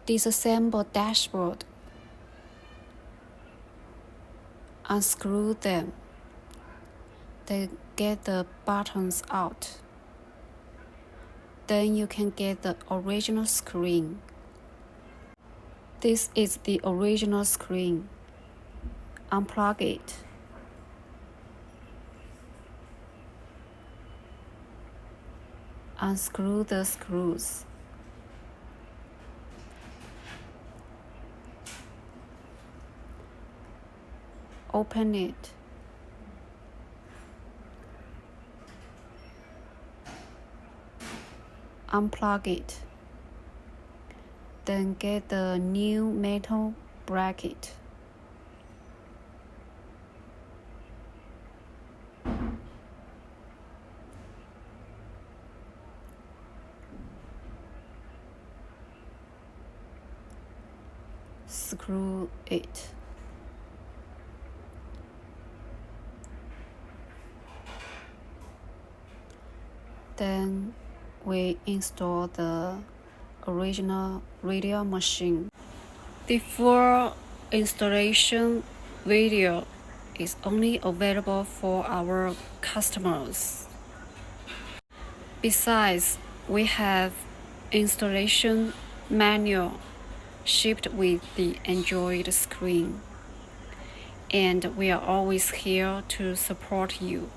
Disassemble dashboard. Unscrew them. Then get the buttons out. Then you can get the original screen. This is the original screen. Unplug it. Unscrew the screws. Open it. Unplug it. Then get the new metal bracket. Screw it. Then we install the original radio machine. The full installation video is only available for our customers. Besides, we have installation manual shipped with the Android screen, and we are always here to support you.